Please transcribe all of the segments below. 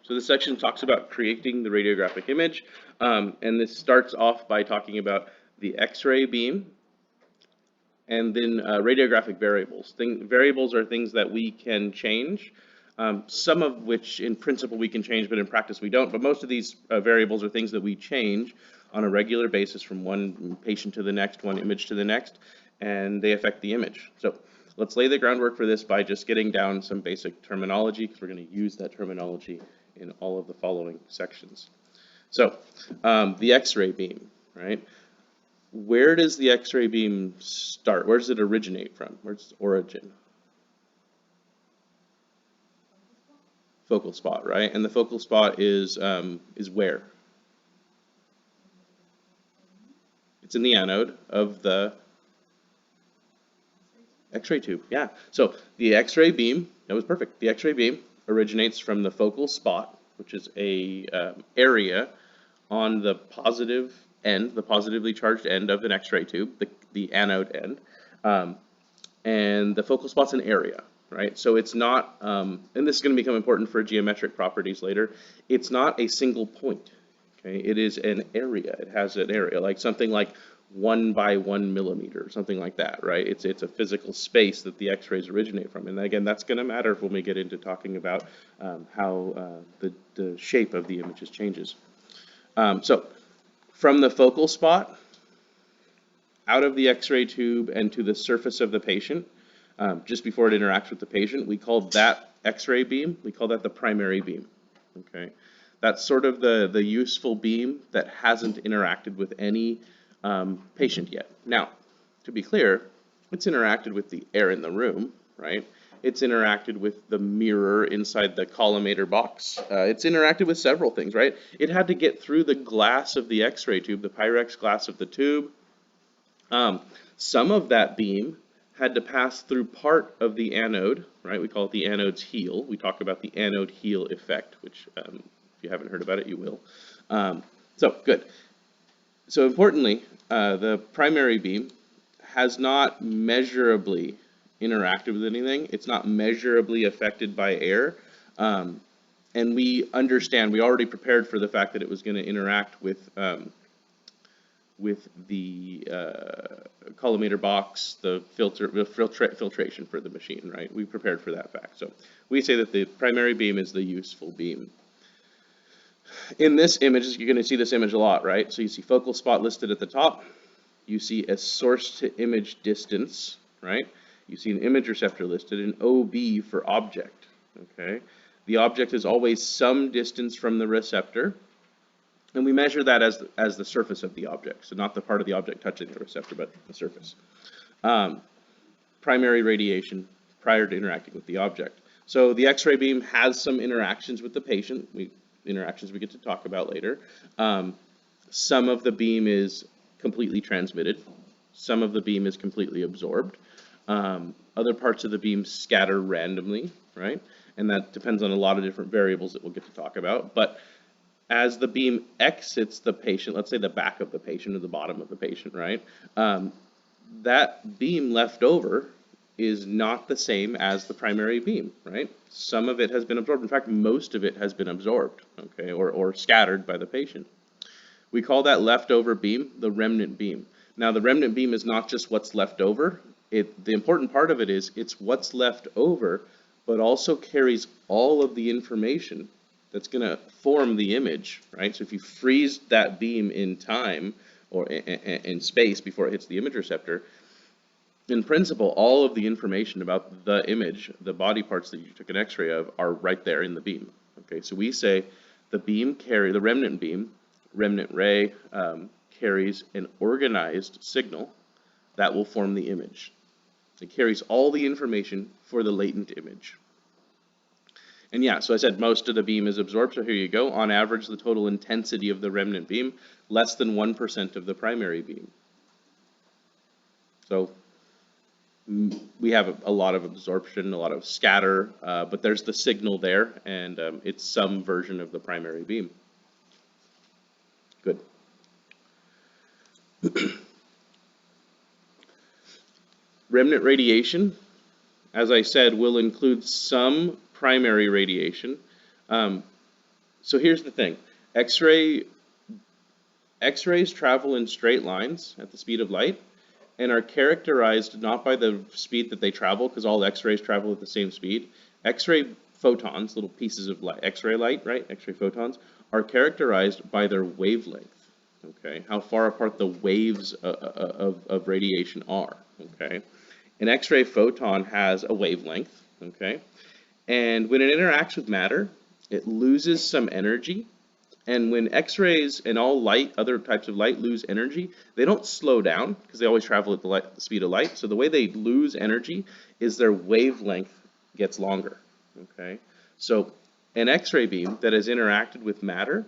So this section talks about creating the radiographic image, and this starts off by talking about the X-ray beam, and then radiographic variables. Variables are things that we can change, some of which in principle we can change, but in practice we don't. But most of these variables are things that we change on a regular basis from one patient to the next, one image to the next, and they affect the image. So let's lay the groundwork for this by just getting down some basic terminology, because we're going to use that terminology in all of the following sections. So the X-ray beam, right? Where does the X-ray beam start? Where does it originate from? Where's its origin? Focal spot, right? And the focal spot is where? It's in the anode of the X-ray tube. Yeah. So the X-ray beam, that was perfect. The X-ray beam originates from the focal spot, which is a area on the positive end, the positively charged end of an X-ray tube, the anode end, and the focal spot's an area, right? So it's not, and this is going to become important for geometric properties later, it's not a single point, okay? It is an area. It has an area, like something like 1 by 1 millimeter, something like that, right? It's a physical space that the X-rays originate from. And again, that's going to matter when we get into talking about how the shape of the images changes. So from the focal spot, out of the X-ray tube and to the surface of the patient, just before it interacts with the patient, we call that X-ray beam, we call that the primary beam, okay? That's sort of the useful beam that hasn't interacted with any patient yet. Now, to be clear, it's interacted with the air in the room, right? It's interacted with the mirror inside the collimator box. It's interacted with several things, right? It had to get through the glass of the X-ray tube, the Pyrex glass of the tube. Some of that beam had to pass through part of the anode, right? We call it the anode's heel. We talk about the anode heel effect, which if you haven't heard about it, you will. So good. So importantly, the primary beam has not measurably interacted with anything. It's not measurably affected by air. And we understand, we already prepared for the fact that it was going to interact with the collimator box, the filtration for the machine, right? We prepared for that fact. So we say that the primary beam is the useful beam. In this image, you're going to see this image a lot, right? So you see focal spot listed at the top. You see a source to image distance, right? You see an image receptor listed, an OB for object, okay? The object is always some distance from the receptor, and we measure that as the surface of the object, so not the part of the object touching the receptor, but the surface. Primary radiation prior to interacting with the object. So the X-ray beam has some interactions with the patient, interactions we get to talk about later. Some of the beam is completely transmitted. Some of the beam is completely absorbed. Other parts of the beam scatter randomly, right? And that depends on a lot of different variables that we'll get to talk about. But as the beam exits the patient, let's say the back of the patient or the bottom of the patient, right? That beam left over is not the same as the primary beam, right? Some of it has been absorbed. In fact, most of it has been absorbed, okay, or scattered by the patient. We call that leftover beam the remnant beam. Now, the remnant beam is not just what's left over. The important part of it is it's what's left over, but also carries all of the information that's going to form the image, right? So if you freeze that beam in time or in space before it hits the image receptor, in principle, all of the information about the image, the body parts that you took an X-ray of, are right there in the beam. Okay, so we say the remnant beam, remnant ray, carries an organized signal that will form the image. It carries all the information for the latent image. And yeah, so I said most of the beam is absorbed, so here you go. On average, the total intensity of the remnant beam, less than 1% of the primary beam. So we have a lot of absorption, a lot of scatter, but there's the signal there, and it's some version of the primary beam. Good. Remnant radiation, as I said, will include some primary radiation. So here's the thing. X-rays travel in straight lines at the speed of light and are characterized not by the speed that they travel, because all X-rays travel at the same speed. X-ray photons, little pieces of light, X-ray light, right? X-ray photons are characterized by their wavelength. Okay, how far apart the waves of radiation are. Okay, an X-ray photon has a wavelength. Okay, and when it interacts with matter, it loses some energy. And when X-rays and all light, other types of light, lose energy, they don't slow down because they always travel at the speed of light. So the way they lose energy is their wavelength gets longer. Okay, so an X-ray beam that has interacted with matter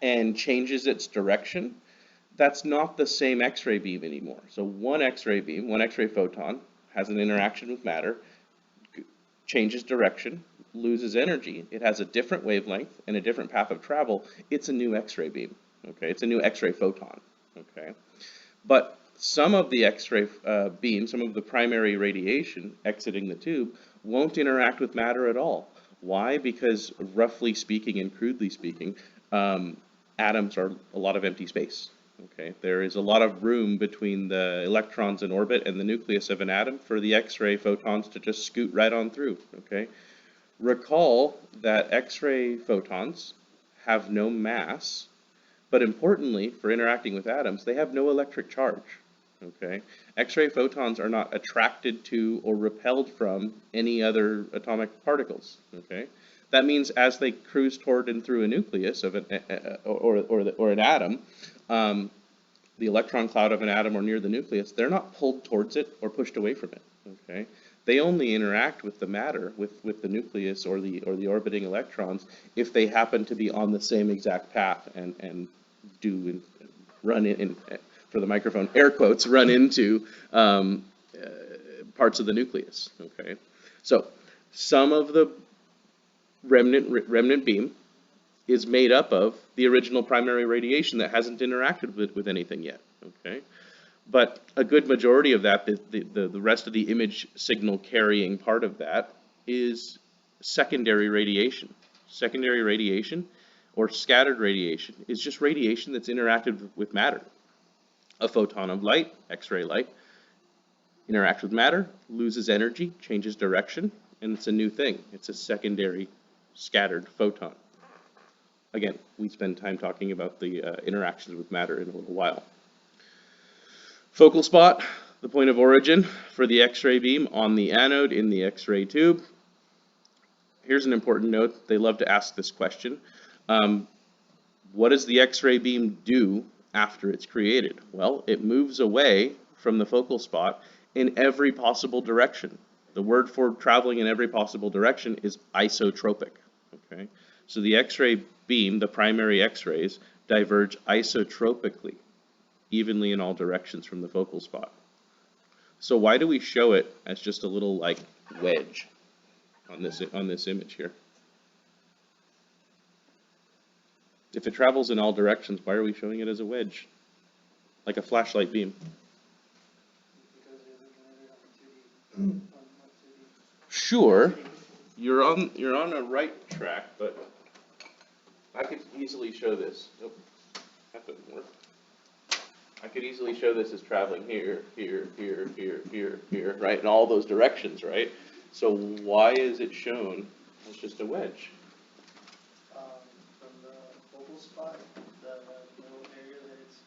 and changes its direction, that's not the same X-ray beam anymore. So one X-ray beam, one X-ray photon, has an interaction with matter, changes direction, loses energy, it has a different wavelength and a different path of travel, it's a new X-ray beam. Okay, it's a new X-ray photon. Okay, but some of the X-ray beam, some of the primary radiation exiting the tube, won't interact with matter at all. Why? Because roughly speaking and crudely speaking, atoms are a lot of empty space. Okay, there is a lot of room between the electrons in orbit and the nucleus of an atom for the X-ray photons to just scoot right on through. Okay, recall that X-ray photons have no mass, but importantly, for interacting with atoms, they have no electric charge. Okay, X-ray photons are not attracted to or repelled from any other atomic particles. Okay, that means as they cruise toward and through a nucleus of an or an atom, the electron cloud of an atom or near the nucleus, they're not pulled towards it or pushed away from it. Okay, they only interact with the matter, with the nucleus or the orbiting electrons, if they happen to be on the same exact path and do run in for the microphone, air quotes, run into parts of the nucleus. Okay, so some of the remnant beam is made up of the original primary radiation that hasn't interacted with anything yet. Okay, but a good majority of that, the rest of the image signal carrying part of that, is secondary radiation. Secondary radiation or scattered radiation is just radiation that's interacted with matter. A photon of light, X-ray light, interacts with matter, loses energy, changes direction, and it's a new thing. It's a secondary scattered photon. Again, we spend time talking about the interactions with matter in a little while. Focal spot, the point of origin for the X-ray beam on the anode in the X-ray tube. Here's an important note. They love to ask this question. What does the X-ray beam do after it's created? Well, it moves away from the focal spot in every possible direction. The word for traveling in every possible direction is isotropic. Okay, so the X-ray beam, the primary X-rays, diverge isotropically, evenly in all directions from the focal spot. So why do we show it as just a little like wedge on this image here? If it travels in all directions, why are we showing it as a wedge? Like a flashlight beam. Sure, you're on a right track, but I could easily show this. Nope, that doesn't work. I could easily show this as traveling here, right, in all those directions, right? So why is it shown as just a wedge? From the focal spot, the little area that it's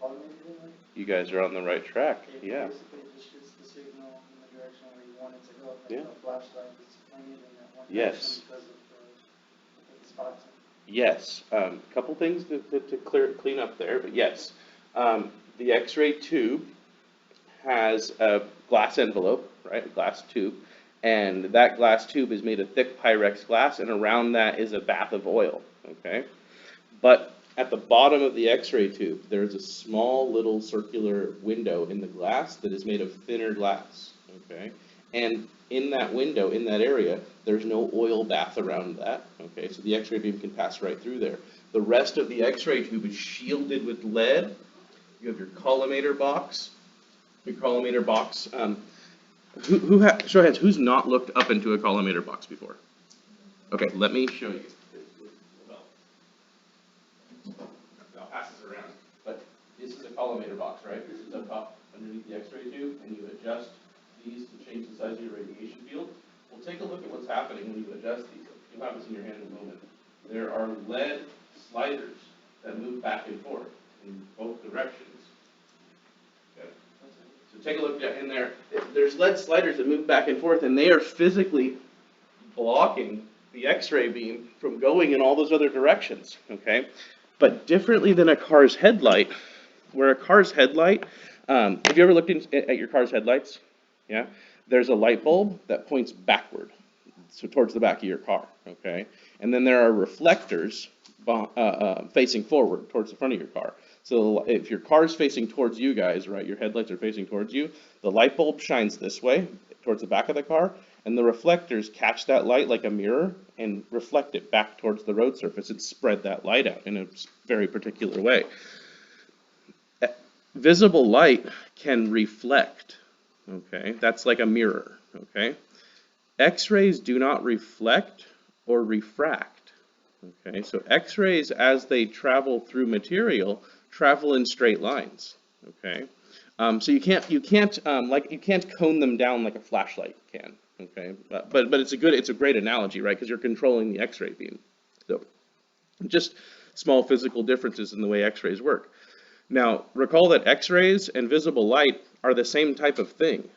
pollinated in. You guys are on the right track, yeah. Basically, it just shoots the signal in the direction where you want it to go. Like Yeah. a flashlight is pointed in that one Yes. direction because of the spots. Yes, couple things to clean up there, but yes. The X-ray tube has a glass envelope, right, a glass tube, and that glass tube is made of thick Pyrex glass, and around that is a bath of oil, okay? But at the bottom of the X-ray tube, there's a small little circular window in the glass that is made of thinner glass, okay? And in that window, in that area, there's no oil bath around that, okay? So the X-ray beam can pass right through there. The rest of the X-ray tube is shielded with lead. You have your collimator box. Your collimator box. Show hands, who's not looked up into a collimator box before? Okay, let me show you. I'll pass this around. But this is a collimator box, right? This is up top underneath the X-ray tube, and you adjust these to change the size of your radiation field. We'll take a look at what's happening when you adjust these. You'll have this in your hand in a moment. There are lead sliders that move back and forth in both directions. Okay. So take a look in there. There's lead sliders that move back and forth, and they are physically blocking the X-ray beam from going in all those other directions. Okay. But differently than a car's headlight, where a car's headlight, have you ever looked at your car's headlights? Yeah? There's a light bulb that points backward, so towards the back of your car, okay? And then there are reflectors facing forward, towards the front of your car. So if your car's facing towards you guys, right, your headlights are facing towards you, the light bulb shines this way, towards the back of the car, and the reflectors catch that light like a mirror and reflect it back towards the road surface and spread that light out in a very particular way. Visible light can reflect, okay? That's like a mirror, okay? X-rays do not reflect or refract, okay? So X-rays, as they travel through material, travel in straight lines, okay? So you can't cone them down like a flashlight can, okay? But it's a great analogy, right? Because you're controlling the X-ray beam. So just small physical differences in the way X-rays work. Now recall that X-rays and visible light are the same type of thing,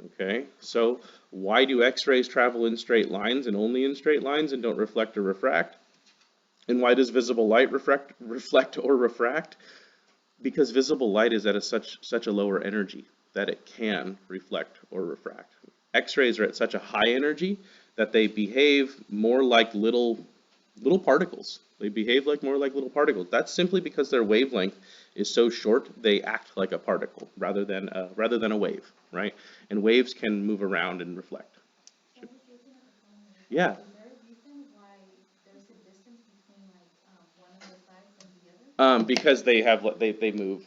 okay? So why do X-rays travel in straight lines and only in straight lines and don't reflect or refract? And why does visible light reflect or refract? Because visible light is at such a lower energy that it can reflect or refract. X-rays are at such a high energy that they behave more like little particles. They behave more like little particles. That's simply because their wavelength is so short, they act like a particle rather than a wave, right? And waves can move around and reflect. Yeah. Because they move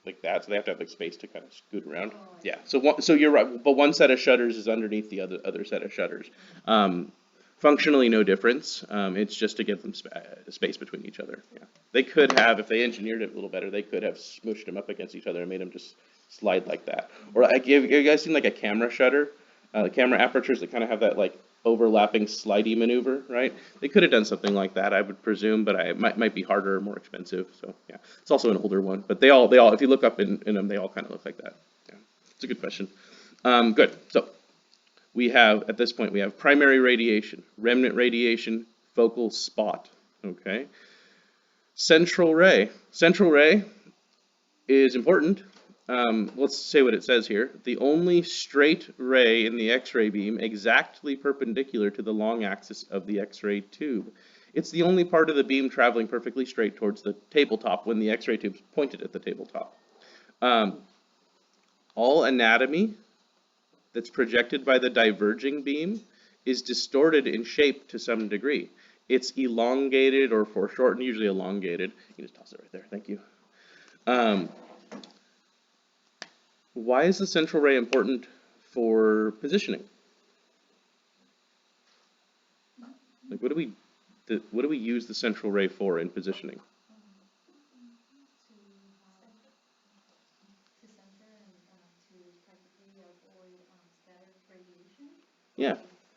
like that, so they have to have space to kind of scoot around. Yeah. So you're right, but one set of shutters is underneath the other set of shutters. Functionally, no difference. It's just to give them space between each other. Yeah. They could have, if they engineered it a little better, they could have smushed them up against each other and made them just slide like that. Or have you guys seen like a camera shutter? The camera apertures that kind of have that overlapping slidey maneuver, right? They could have done something like that, I would presume, but it might be harder or more expensive. So yeah, it's also an older one, but they all, if you look up in them, they all kind of look like that. Yeah, it's a good question. Good. So at this point we have primary radiation, remnant radiation, focal spot. Okay. Central ray. Central ray is important. Let's say what it says here. The only straight ray in the X-ray beam exactly perpendicular to the long axis of the X-ray tube. It's the only part of the beam traveling perfectly straight towards the tabletop when the X-ray tube's pointed at the tabletop. All anatomy that's projected by the diverging beam is distorted in shape to some degree. It's elongated or foreshortened, usually elongated. You can just toss it right there, thank you. Why is the central ray important for positioning? What do we use the central ray for in positioning? Yeah,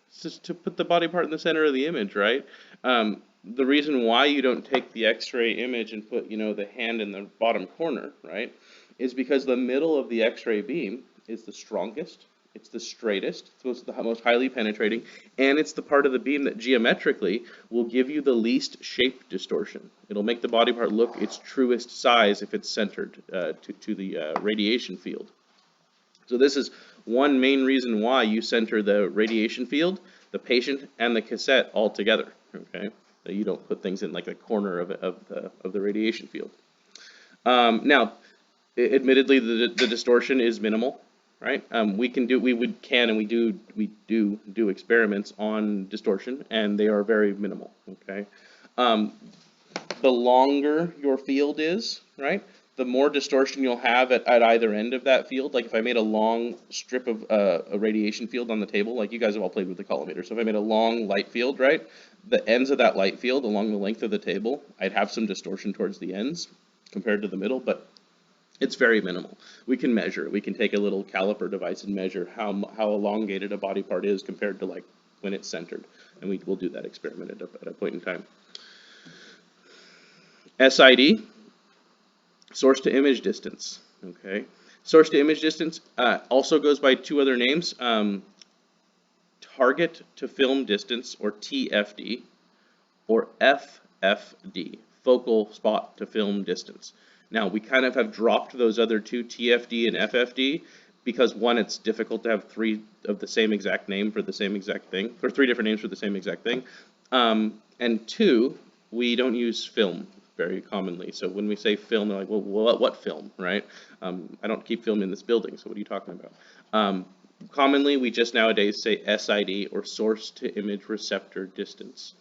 it's just to put the body part in the center of the image, right? The reason why you don't take the X-ray image and put, the hand in the bottom corner, right, is because the middle of the X-ray beam is the strongest, it's the straightest, it's the most highly penetrating, and it's the part of the beam that geometrically will give you the least shape distortion. It'll make the body part look its truest size if it's centered to the radiation field. So this is one main reason why you center the radiation field, the patient, and the cassette all together. Okay, so you don't put things in like a corner of the radiation field. Now, admittedly, the distortion is minimal, right? We do experiments on distortion, and they are very minimal. Okay, the longer your field is, right, the more distortion you'll have at either end of that field. Like if I made a long strip of a radiation field on the table, like you guys have all played with the collimator. So if I made a long light field, right, the ends of that light field along the length of the table, I'd have some distortion towards the ends compared to the middle, but it's very minimal. We can measure it. We can take a little caliper device and measure how elongated a body part is compared to like when it's centered. And we'll do that experiment at a point in time. SID, source to image distance. Okay, source to image distance also goes by two other names: target to film distance, or TFD, or FFD, focal spot to film distance. Now we kind of have dropped those other two, TFD and FFD, because one, it's difficult to have three of the same exact name for the same exact thing, or three different names for the same exact thing, and two, we don't use film very commonly. So when we say film, they're like, well, what film, right? I don't keep film in this building, so what are you talking about? Commonly, we just nowadays say SID, or source to image receptor distance.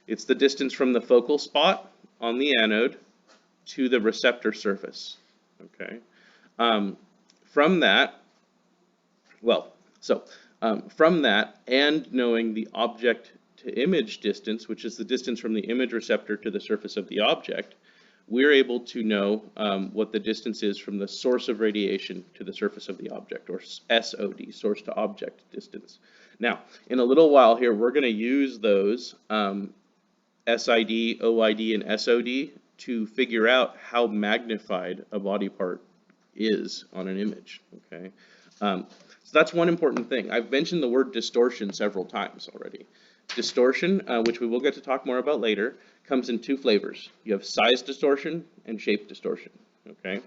It's the distance from the focal spot on the anode to the receptor surface. Okay. From that, from that, and knowing the object to image distance, which is the distance from the image receptor to the surface of the object, we're able to know what the distance is from the source of radiation to the surface of the object, or SOD, source to object distance. Now, in a little while here, we're going to use those SID, OID, and SOD to figure out how magnified a body part is on an image. Okay, so that's one important thing. I've mentioned the word distortion several times already. Distortion, which we will get to talk more about later, comes in two flavors. You have size distortion and shape distortion. Okay,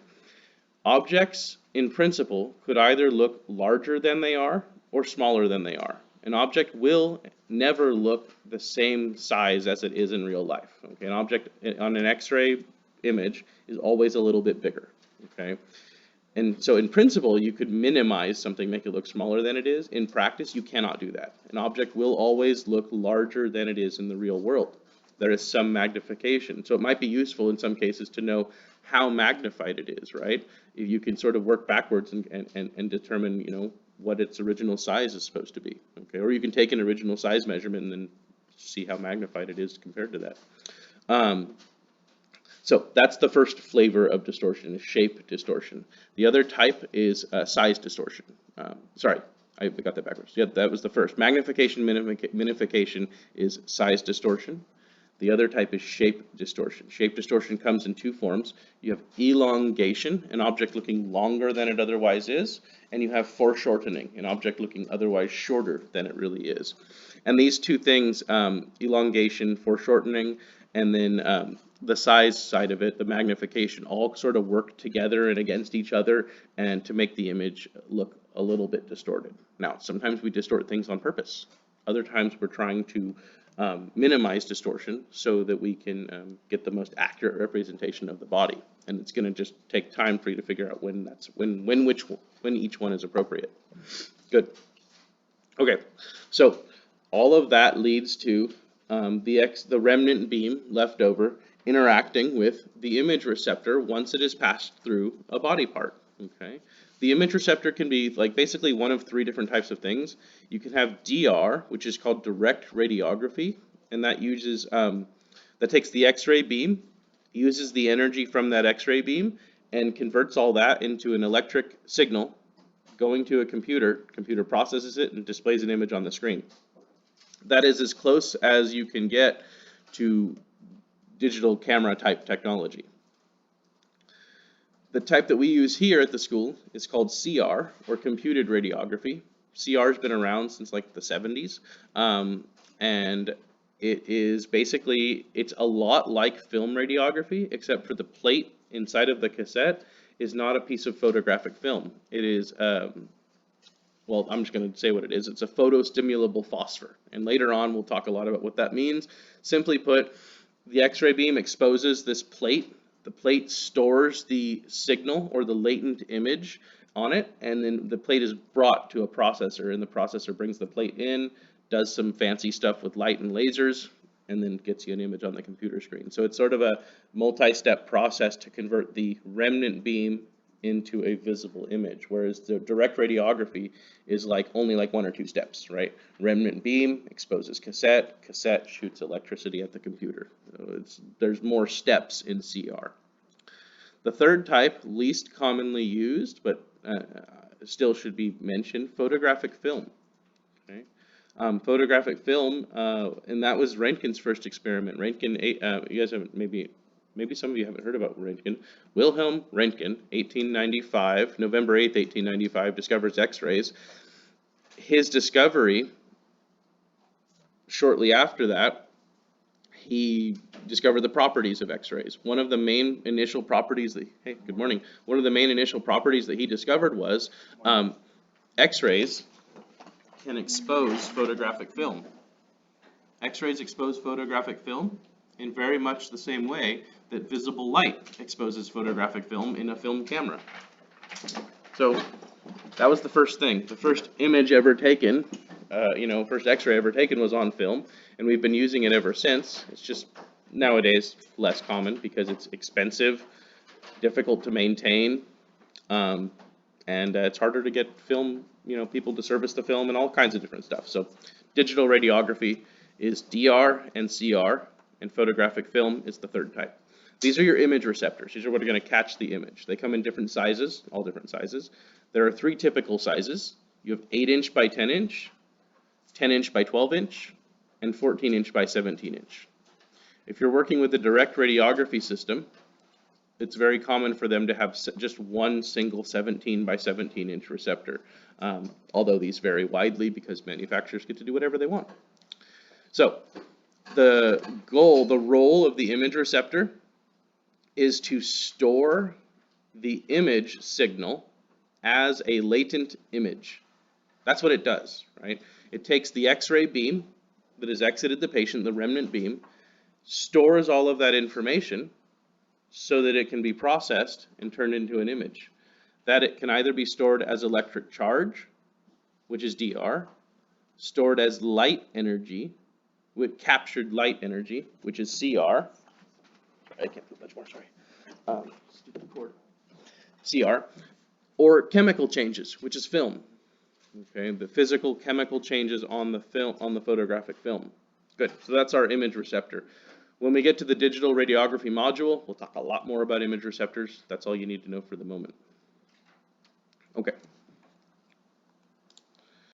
objects in principle could either look larger than they are or smaller than they are. An object will never look the same size as it is in real life. Okay, an object on an X-ray image is always a little bit bigger. Okay, and so in principle, you could minimize something, make it look smaller than it is. In practice, you cannot do that. An object will always look larger than it is in the real world. There is some magnification. So it might be useful in some cases to know how magnified it is, right? You can sort of work backwards and determine, you know, what its original size is supposed to be. Okay, or you can take an original size measurement and then see how magnified it is compared to that. So that's the first flavor of distortion, is shape distortion. The other type is size distortion. Sorry, I got that backwards. Yeah, that was the first. Magnification, minification is size distortion. The other type is shape distortion. Shape distortion comes in two forms. You have elongation, an object looking longer than it otherwise is, and you have foreshortening, an object looking otherwise shorter than it really is. And these two things, elongation, foreshortening, and then the size side of it, the magnification, all sort of work together and against each other and to make the image look a little bit distorted. Now, sometimes we distort things on purpose. Other times we're trying to minimize distortion so that we can get the most accurate representation of the body. And it's going to just take time for you to figure out when each one is appropriate. Good. Okay, so all of that leads to the remnant beam left over interacting with the image receptor once it is passed through a body part. Okay, the image receptor can be like basically one of three different types of things. You can have DR, which is called direct radiography, and that uses that takes the X-ray beam, uses the energy from that X-ray beam, and converts all that into an electric signal going to a computer. Computer processes it and displays an image on the screen. That is as close as you can get to digital camera type technology. The type that we use here at the school is called CR, or computed radiography. CR has been around since like the 70s, and it is basically, it's a lot like film radiography, except for the plate inside of the cassette is not a piece of photographic film. It is, well, I'm just going to say what it is. It's a photostimulable phosphor, and later on we'll talk a lot about what that means. Simply put, the X-ray beam exposes this plate. The plate stores the signal or the latent image on it, and then the plate is brought to a processor, and the processor brings the plate in, does some fancy stuff with light and lasers, and then gets you an image on the computer screen. So it's sort of a multi-step process to convert the remnant beam into a visible image, whereas the direct radiography is only like 1 or 2 steps, right? Remnant beam exposes cassette, cassette shoots electricity at the computer. So there's more steps in CR. The third type, least commonly used, but still should be mentioned, photographic film. Okay? Photographic film, and that was Röntgen's first experiment. Röntgen, you guys haven't, maybe some of you haven't heard about Röntgen. Wilhelm Röntgen, 1895, November 8th, 1895, discovers X-rays. His discovery, shortly after that, he discovered the properties of X-rays. One of the main initial properties that, hey, good morning. One of the main initial properties that he discovered was X-rays can expose photographic film. X-rays expose photographic film in very much the same way that visible light exposes photographic film in a film camera. So that was the first thing. The first image ever taken, first X-ray ever taken was on film, and we've been using it ever since. It's just nowadays less common because it's expensive, difficult to maintain, and it's harder to get film, people to service the film and all kinds of different stuff. So digital radiography is DR and CR, and photographic film is the third type. These are your image receptors. These are what are going to catch the image. They come in different sizes, all different sizes. There are 3 typical sizes. You have 8-inch by 10-inch, 10-inch by 12-inch, and 14-inch by 17-inch. If you're working with a direct radiography system, it's very common for them to have just one single 17 by 17-inch receptor, although these vary widely because manufacturers get to do whatever they want. So the role of the image receptor is to store the image signal as a latent image. That's what it does, right? It takes the X-ray beam that has exited the patient, the remnant beam, stores all of that information so that it can be processed and turned into an image. That it can either be stored as electric charge, which is DR, stored as light energy, with captured light energy, which is CR. I can't put much more, sorry. Stupid cord. CR, or chemical changes, which is film. Okay, the physical chemical changes on the film, on the photographic film. Good, so that's our image receptor. When we get to the digital radiography module, we'll talk a lot more about image receptors. That's all you need to know for the moment. Okay.